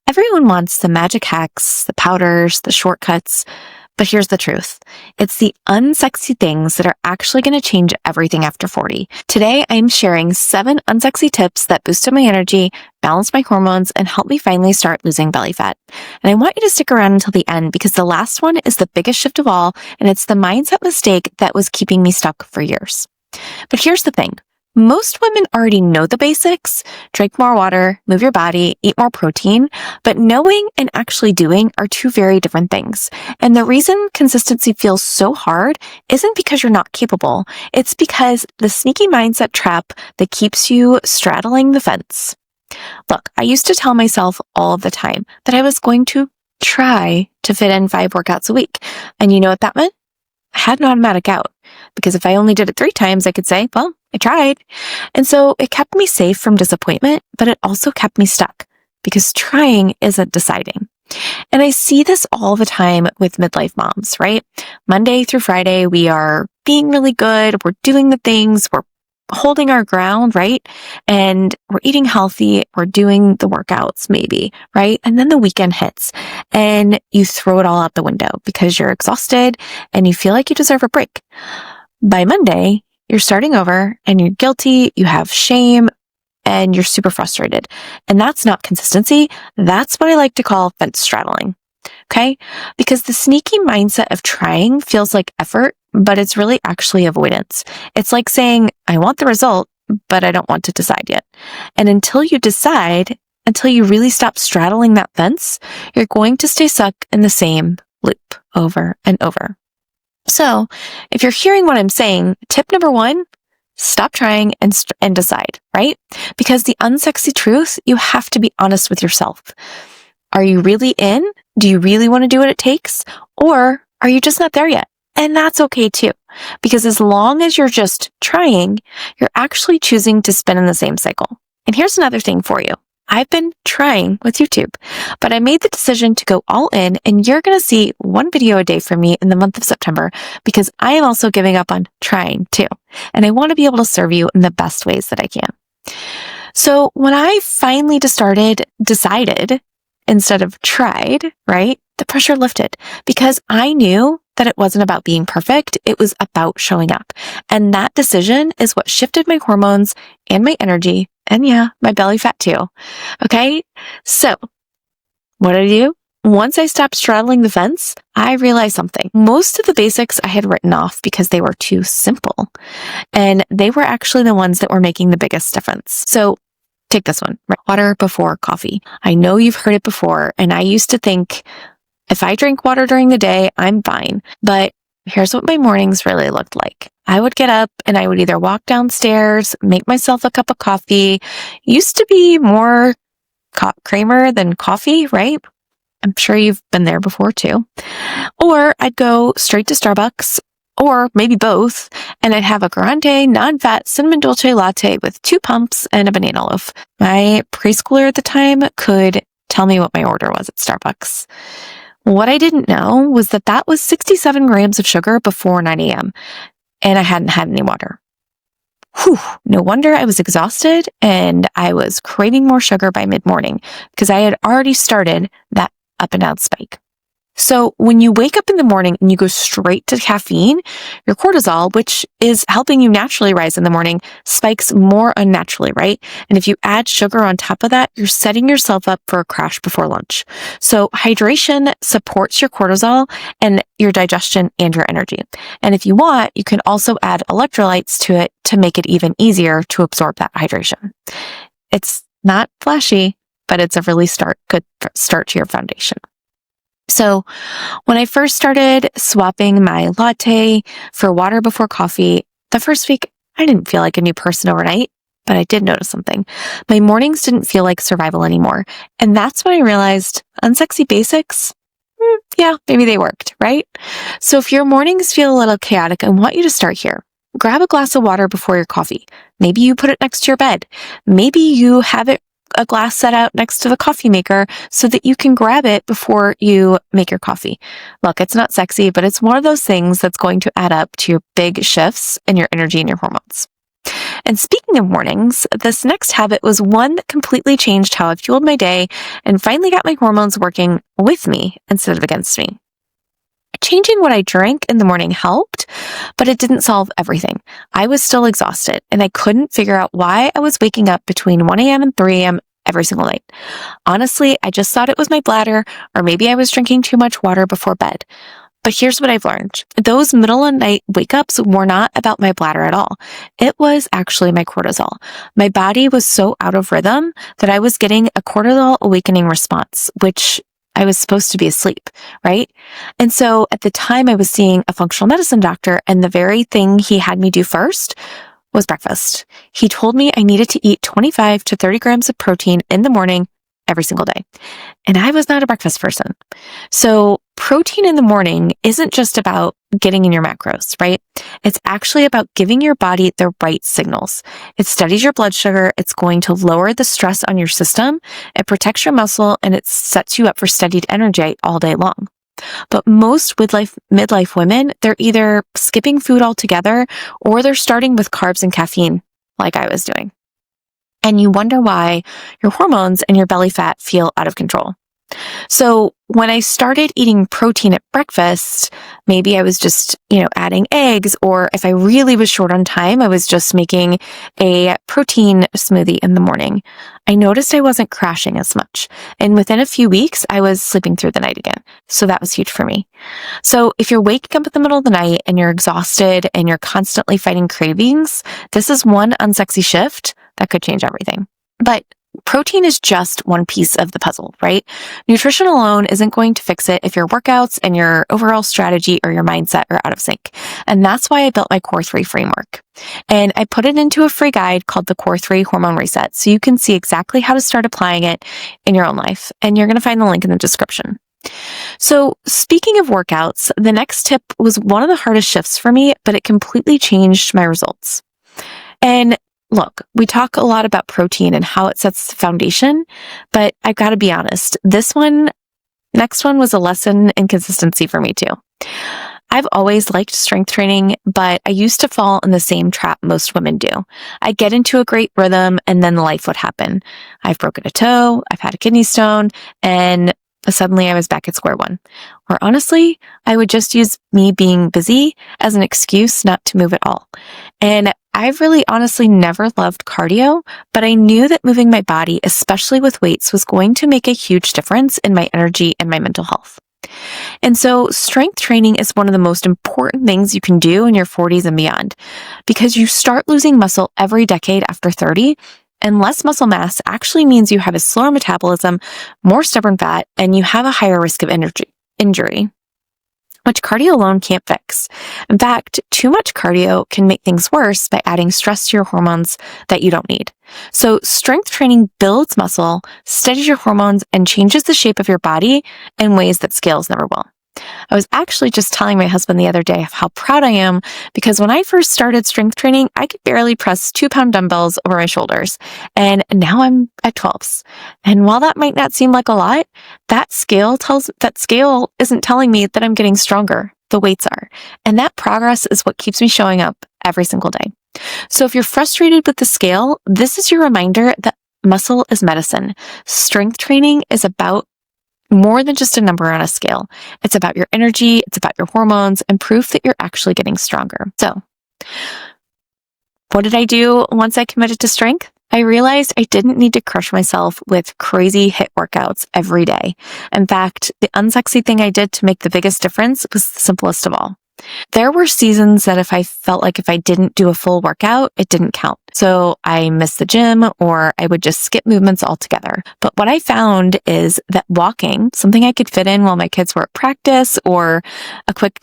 Everyone wants the magic hacks, the powders, the shortcuts, but here's the truth. It's the unsexy things that are actually going to change everything after 40. Today, I'm sharing 7 unsexy tips that boosted my energy, balanced my hormones, and helped me finally start losing belly fat. And I want you to stick around until the end because the last one is the biggest shift of all, and it's the mindset mistake that was keeping me stuck for years. But here's the thing. Most women already know the basics: drink more water, move your body, eat more protein, but knowing and actually doing are two very different things. And the reason consistency feels so hard isn't because you're not capable. It's because the sneaky mindset trap that keeps you straddling the fence. Look, I used to tell myself all of the time that I was going to try to fit in 5 workouts a week. And you know what that meant? I had an automatic out, because if I only did it 3 times, I could say, well, I tried. And so it kept me safe from disappointment, but it also kept me stuck because trying isn't deciding. And I see this all the time with midlife moms, right? Monday through Friday, we are being really good. We're doing the things. We're holding our ground, right? And we're eating healthy. We're doing the workouts maybe, right? And then the weekend hits and you throw it all out the window because you're exhausted and you feel like you deserve a break. By Monday, you're starting over and you're guilty, you have shame, and you're super frustrated. And that's not consistency. That's what I like to call fence straddling. Okay? Because the sneaky mindset of trying feels like effort, but it's really actually avoidance. It's like saying, I want the result, but I don't want to decide yet. And until you decide, until you really stop straddling that fence, you're going to stay stuck in the same loop over and over. So if you're hearing what I'm saying, tip number 1, stop trying and decide, right? Because the unsexy truth, you have to be honest with yourself. Are you really in? Do you really want to do what it takes? Or are you just not there yet? And that's okay too. Because as long as you're just trying, you're actually choosing to spin in the same cycle. And here's another thing for you. I've been trying with YouTube, but I made the decision to go all in, and you're going to see 1 video a day from me in the month of September because I am also giving up on trying too. And I want to be able to serve you in the best ways that I can. So when I finally decided instead of tried, right, the pressure lifted because I knew that it wasn't about being perfect. It was about showing up. And that decision is what shifted my hormones and my energy. And yeah, my belly fat too. Okay. So what did I do? Once I stopped straddling the fence, I realized something. Most of the basics I had written off because they were too simple. And they were actually the ones that were making the biggest difference. So take this one, right? Water before coffee. I know you've heard it before. And I used to think if I drink water during the day, I'm fine. But here's what my mornings really looked like. I would get up and I would either walk downstairs, make myself a cup of coffee. Used to be more creamer than coffee, right? I'm sure you've been there before too. Or I'd go straight to Starbucks, or maybe both, and I'd have a grande, non-fat cinnamon dolce latte with 2 pumps and a banana loaf. My preschooler at the time could tell me what my order was at Starbucks. What I didn't know was that was 67 grams of sugar before 9 a.m. and I hadn't had any water. Whew, no wonder I was exhausted and I was craving more sugar by mid-morning because I had already started that up and down spike. So when you wake up in the morning and you go straight to caffeine, your cortisol, which is helping you naturally rise in the morning, spikes more unnaturally, right? And if you add sugar on top of that, you're setting yourself up for a crash before lunch. So hydration supports your cortisol and your digestion and your energy. And if you want, you can also add electrolytes to it to make it even easier to absorb that hydration. It's not flashy, but it's a really good start to your foundation. So when I first started swapping my latte for water before coffee, the first week, I didn't feel like a new person overnight, but I did notice something. My mornings didn't feel like survival anymore. And that's when I realized unsexy basics, yeah, maybe they worked, right? So if your mornings feel a little chaotic, I want you to start here. Grab a glass of water before your coffee. Maybe you put it next to your bed. Maybe you have a glass set out next to the coffee maker so that you can grab it before you make your coffee. Look, it's not sexy, but it's one of those things that's going to add up to your big shifts in your energy and your hormones. And speaking of mornings, this next habit was one that completely changed how I fueled my day and finally got my hormones working with me instead of against me. Changing what I drank in the morning helped, but it didn't solve everything. I was still exhausted and I couldn't figure out why I was waking up between 1 a.m. and 3 a.m. every single night. Honestly, I just thought it was my bladder, or maybe I was drinking too much water before bed. But here's what I've learned. Those middle of the night wake-ups were not about my bladder at all. It was actually my cortisol. My body was so out of rhythm that I was getting a cortisol awakening response, which I was supposed to be asleep, right? And so at the time I was seeing a functional medicine doctor, and the very thing he had me do first was breakfast. He told me I needed to eat 25 to 30 grams of protein in the morning every single day. And I was not a breakfast person. So protein in the morning isn't just about getting in your macros, right? It's actually about giving your body the right signals. It steadies your blood sugar. It's going to lower the stress on your system. It protects your muscle, and it sets you up for steadied energy all day long. But most midlife women, they're either skipping food altogether or they're starting with carbs and caffeine like I was doing. And you wonder why your hormones and your belly fat feel out of control. So when I started eating protein at breakfast, maybe I was just, adding eggs, or if I really was short on time, I was just making a protein smoothie in the morning. I noticed I wasn't crashing as much. And within a few weeks, I was sleeping through the night again. So that was huge for me. So if you're waking up in the middle of the night and you're exhausted and you're constantly fighting cravings, this is one unsexy shift that could change everything. But protein is just one piece of the puzzle, right? Nutrition alone isn't going to fix it if your workouts and your overall strategy or your mindset are out of sync. And that's why I built my Core 3 framework. And I put it into a free guide called the Core 3 Hormone Reset, so you can see exactly how to start applying it in your own life. And you're going to find the link in the description. So speaking of workouts, the next tip was one of the hardest shifts for me, but it completely changed my results. And look, we talk a lot about protein and how it sets the foundation, but I've got to be honest, next one was a lesson in consistency for me too. I've always liked strength training, but I used to fall in the same trap most women do. I'd get into a great rhythm and then life would happen. I've broken a toe, I've had a kidney stone, and suddenly I was back at square one. Or honestly, I would just use me being busy as an excuse not to move at all. And I've really honestly never loved cardio, but I knew that moving my body, especially with weights, was going to make a huge difference in my energy and my mental health. And so strength training is one of the most important things you can do in your 40s and beyond, because you start losing muscle every decade after 30. And less muscle mass actually means you have a slower metabolism, more stubborn fat, and you have a higher risk of injury, which cardio alone can't fix. In fact, too much cardio can make things worse by adding stress to your hormones that you don't need. So strength training builds muscle, steadies your hormones, and changes the shape of your body in ways that scales never will. I was actually just telling my husband the other day of how proud I am, because when I first started strength training, I could barely press 2-pound dumbbells over my shoulders. And now I'm at 12s. And while that might not seem like a lot, that scale isn't telling me that I'm getting stronger. The weights are. And that progress is what keeps me showing up every single day. So if you're frustrated with the scale, this is your reminder that muscle is medicine. Strength training is about more than just a number on a scale. It's about your energy, it's about your hormones, and proof that you're actually getting stronger. So, what did I do once I committed to strength? I realized I didn't need to crush myself with crazy HIIT workouts every day. In fact, the unsexy thing I did to make the biggest difference was the simplest of all. There were seasons that if I didn't do a full workout, it didn't count. So I missed the gym, or I would just skip movements altogether. But what I found is that walking, something I could fit in while my kids were at practice, or a quick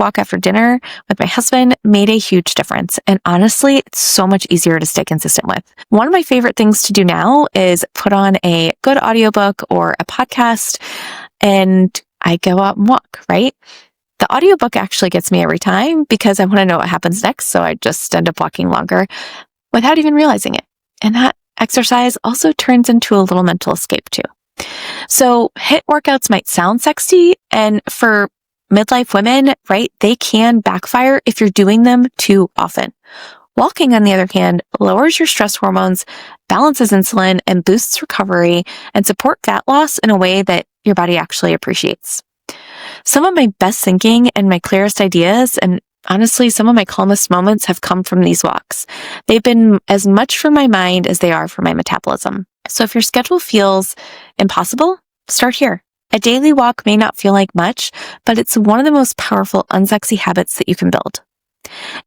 walk after dinner with my husband, made a huge difference. And honestly, it's so much easier to stay consistent with. One of my favorite things to do now is put on a good audiobook or a podcast, and I go out and walk, right? The audiobook actually gets me every time because I want to know what happens next. So I just end up walking longer without even realizing it. And that exercise also turns into a little mental escape too. So HIIT workouts might sound sexy, and for midlife women, right, they can backfire if you're doing them too often. Walking, on the other hand, lowers your stress hormones, balances insulin, and boosts recovery and support fat loss in a way that your body actually appreciates. Some of my best thinking and my clearest ideas, and honestly, some of my calmest moments have come from these walks. They've been as much for my mind as they are for my metabolism. So if your schedule feels impossible, start here. A daily walk may not feel like much, but it's one of the most powerful unsexy habits that you can build.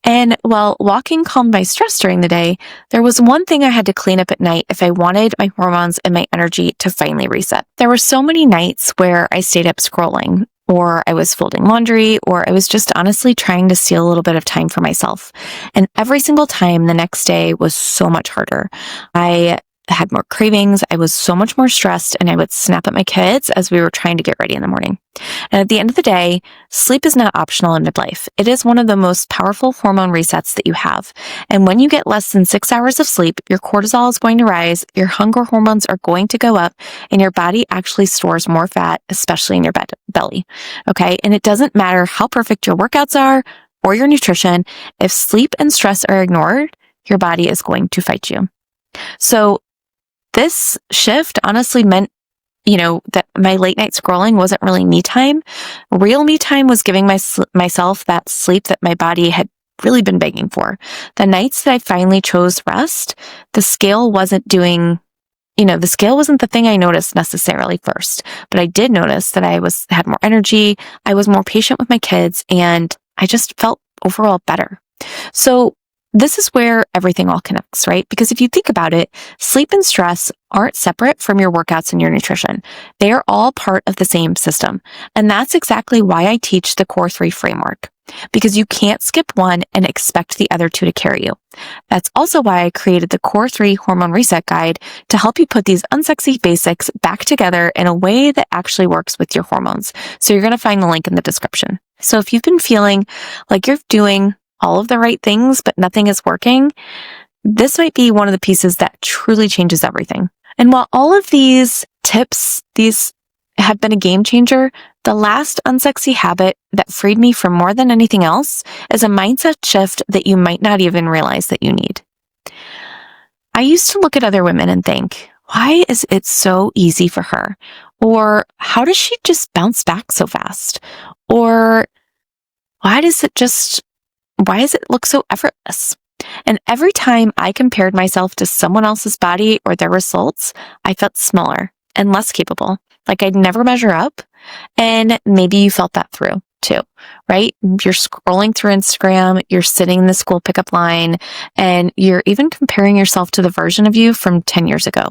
And while walking calmed my stress during the day, there was one thing I had to clean up at night if I wanted my hormones and my energy to finally reset. There were so many nights where I stayed up scrolling, or I was folding laundry, or I was just honestly trying to steal a little bit of time for myself. And every single time the next day was so much harder. I had more cravings, I was so much more stressed, and I would snap at my kids as we were trying to get ready in the morning. And at the end of the day, sleep is not optional in midlife. It is one of the most powerful hormone resets that you have. And when you get less than 6 hours of sleep, your cortisol is going to rise, your hunger hormones are going to go up, and your body actually stores more fat, especially in your belly. Okay. And it doesn't matter how perfect your workouts are or your nutrition. If sleep and stress are ignored, your body is going to fight you. So this shift honestly meant, that my late night scrolling wasn't really me time. Real me time was giving myself that sleep that my body had really been begging for. The nights that I finally chose rest, the scale wasn't the thing I noticed necessarily first, but I did notice that I had more energy, I was more patient with my kids, and I just felt overall better. So this is where everything all connects, right? Because if you think about it, sleep and stress aren't separate from your workouts and your nutrition. They are all part of the same system. And that's exactly why I teach the Core 3 framework, because you can't skip one and expect the other two to carry you. That's also why I created the Core 3 Hormone Reset Guide to help you put these unsexy basics back together in a way that actually works with your hormones. So you're going to find the link in the description. So if you've been feeling like you're doing all of the right things, but nothing is working, this might be one of the pieces that truly changes everything. And while all of these tips, these have been a game changer, the last unsexy habit that freed me from more than anything else is a mindset shift that you might not even realize that you need. I used to look at other women and think, why is it so easy for her? Or how does she just bounce back so fast? Or why does it look so effortless? And every time I compared myself to someone else's body or their results, I felt smaller and less capable, like I'd never measure up. And maybe you felt that through too, right? You're scrolling through Instagram, you're sitting in the school pickup line, and you're even comparing yourself to the version of you from 10 years ago.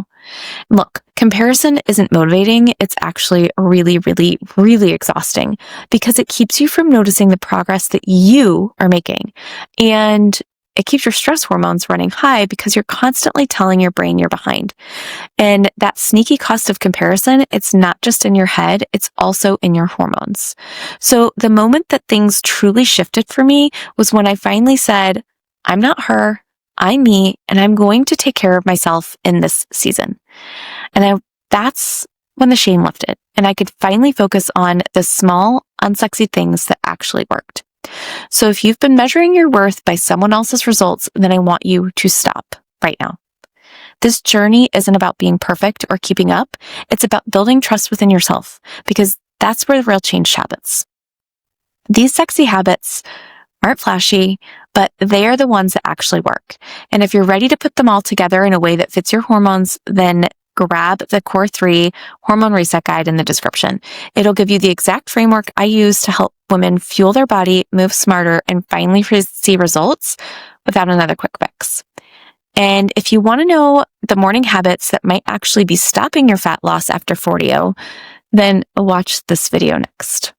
Look, comparison isn't motivating. It's actually really, really, really exhausting because it keeps you from noticing the progress that you are making. And it keeps your stress hormones running high because you're constantly telling your brain you're behind. And that sneaky cost of comparison, it's not just in your head, it's also in your hormones. So the moment that things truly shifted for me was when I finally said, I'm not her, I'm me, and I'm going to take care of myself in this season. And that's when the shame lifted, and I could finally focus on the small, unsexy things that actually worked. So if you've been measuring your worth by someone else's results, then I want you to stop right now. This journey isn't about being perfect or keeping up. It's about building trust within yourself, because that's where the real change happens. These sexy habits aren't flashy, but they are the ones that actually work. And if you're ready to put them all together in a way that fits your hormones, then grab the Core 3 Hormone Reset Guide in the description. It'll give you the exact framework I use to help women fuel their body, move smarter, and finally see results without another quick fix. And if you want to know the morning habits that might actually be stopping your fat loss after 40, then watch this video next.